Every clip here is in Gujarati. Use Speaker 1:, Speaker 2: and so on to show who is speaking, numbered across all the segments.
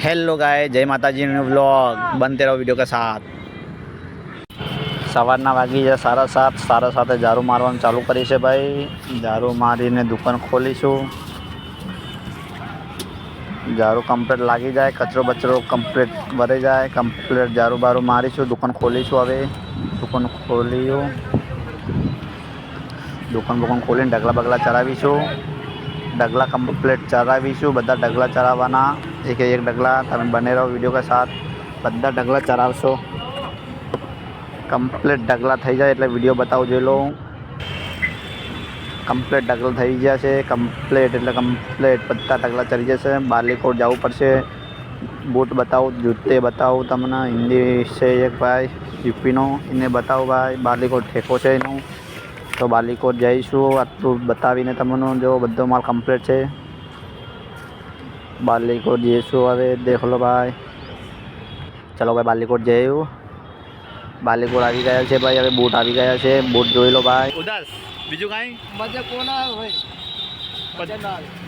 Speaker 1: हेलो गाय जय माता जी व्लॉग बनते रहो वीडियो के साथ। સવારના વાગી જાય 7:30 7:30 ઝાડુ મારવાનું ચાલુ કરી છે ભાઈ। ઝાડુ મારીને દુકાન ખોલીશું। ઝાડુ કમ્પ્લીટ લાગી જાય, કચરો બચરો કમ્પ્લીટ ભરાઈ જાય, કમ્પ્લીટ ઝાડુ બારું મારીશું, દુકાન ખોલીશું। હવે દુકાન ખોલ્યું, દુકાન ખોલીને ઢગલા બગલા ચડાવીશું। ઢગલા કમ્પ્લીટ ચડાવીશું, બધા ઢગલા ચડાવવાના, એક એક ઢગલા। તમે બને રહો વિડીયો કે સાથ, બધા ઢગલા ચડાવશો। કમ્પ્લીટ ઢગલા થઈ જાય એટલે વિડીયો બતાવું જોઈ લો। કમ્પ્લીટ ઢગલા થઈ ગયા છે, કમ્પ્લીટ એટલે કમ્પ્લીટ બધા ઢગલા ચડી જશે। બાલીકોટ જવું પડશે। બૂટ બતાવું, જૂતે બતાવું તમને। હિન્દી છે એક ભાઈ યુપીનો, એને બતાવું ભાઈ। બાલીકોટ ઠેકો છે એનું, તો બાલીકોટ જઈશું। આટલું બતાવીને તમને જો બધો માલ કમ્પ્લીટ છે। બાલીકોટ જઈશું હવે, દેખ લો ભાઈ। ચલો ભાઈ બાલીકોટ જયું। બાલીકોટ આવી ગયા છે ભાઈ। હવે બૂટ આવી ગયા છે, બૂટ જોઈ લો ભાઈ। ઉદાસ બીજું કાંઈ
Speaker 2: મજા કોણ આવે ભાઈ?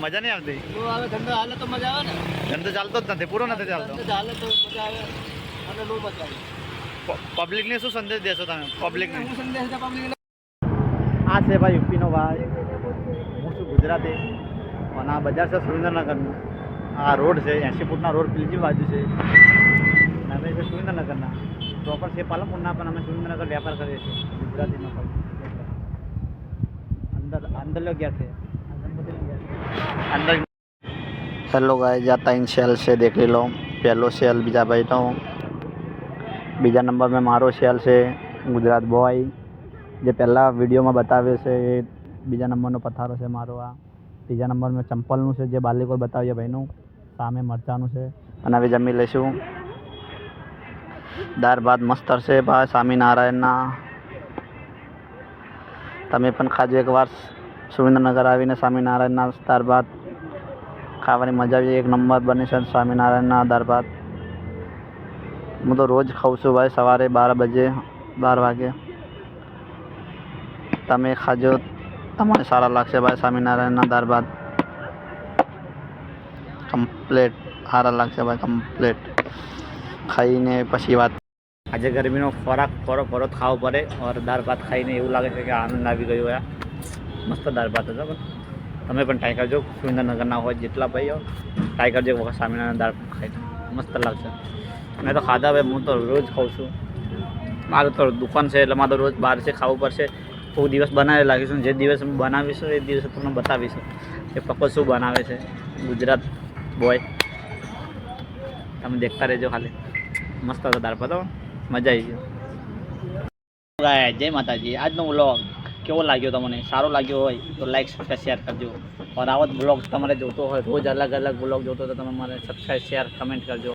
Speaker 1: મજા નહીં આવતી?
Speaker 2: આવે ધંધો હાલે તો મજા આવે ને।
Speaker 1: ધંધો ચાલતો જ નથી, પૂરો નથી ચાલતો।
Speaker 2: હાલે તો મજા આવે અને નો મજા આવે।
Speaker 1: પબ્લિકને શું સંદેશ દેશો તમે? પબ્લિકને
Speaker 2: હું સંદેશ છે પબ્લિકને?
Speaker 1: આ છે ભાઈ યુપીનો ભાઈ, હું છું ગુજરાતી અને આ બજાર છે સુરેન્દ્રનગરનું। આ રોડ છે 80 ફૂટના રોડ પેલી બાજુ છે। અમે છે સુરેન્દ્રનગરના, પ્રોપર છે પાલનપુરના, પણ અમે સુરેન્દ્રનગર વ્યાપાર કરીએ છીએ ગુજરાતીનો। અંદર લો ગયા છે અંદર। હેલો ગાય, જાતા इन सेल से देख लो। पहलो सेल बीजा भाई तो बीजा नंबर में मारो सेल છે ગુજરાત બોય, જે પહેલાં વિડીયોમાં બતાવ્યો છે એ બીજા નંબરનો પથારો છે મારો। આ ત્રીજા નંબરમાં ચંપલનું છે, જે બાલીકોટ બતાવીએ ભાઈનું। સામે મરચાનું છે અને હવે જમી લઈશું। દાળ ભાત મસ્ત છે ભાઈ સ્વામિનારાયણના। તમે પણ ખાજો એકવાર સુરેન્દ્રનગર આવીને સ્વામિનારાયણના દાળ ભાત ખાવાની મજા આવી, એક નંબર બને છે સ્વામિનારાયણના દાળ ભાત। હું તો રોજ ખાઉં છું ભાઈ, સવારે 12 વાગે। તમે ખાજો, તમને સારા લાગશે ભાઈ સ્વામિનારાયણના દાળ ભાત। કમ્પ્લીટ સારા લાગશે ભાઈ, કમ્પ્લીટ ખાઈને પછી વાત। આજે ગરમીનો ખોરાક થોડો ખાવો પડે, ઓર દાળ ભાત ખાઈને એવું લાગે છે કે આનંદ આવી ગયો યાર। મસ્ત દાળ ભાત હતો, પણ તમે પણ ટ્રાય કરજો। સુરેન્દ્રનગરના હોય જેટલા ભાઈઓ ટ્રાય કરજો એક વખત સ્વામિનારાયણ દાળ ખાઈને, મસ્ત લાગશે। મેં તો ખાધા ભાઈ, હું તો રોજ ખાઉં છું। મારું તો દુકાન છે એટલે મારે તો રોજ બહારથી ખાવું પડશે। કોઈ દિવસ બનાવી લાગીશું, જે દિવસ બનાવીશું એ દિવસે તમને બતાવીશું કે પપ્પા શું બનાવે છે ગુજરાત બોય। તમે દેખતા રહેજો ખાલી, મસ્ત હતો દાળ ભાત, મજા આવી ગયો। જય માતાજી। આજનો વ્લોગ કેવો લાગ્યો તમને? સારો લાગ્યો હોય તો લાઈક સબસ્ક્રાઈબ શેર કરજો। और આવો જ બ્લોગ તમારે જોતો હોય, રોજ અલગ અલગ બ્લોગ જોતો તો તમે મને સબસ્ક્રાઈબ શેર કમેન્ટ કરજો।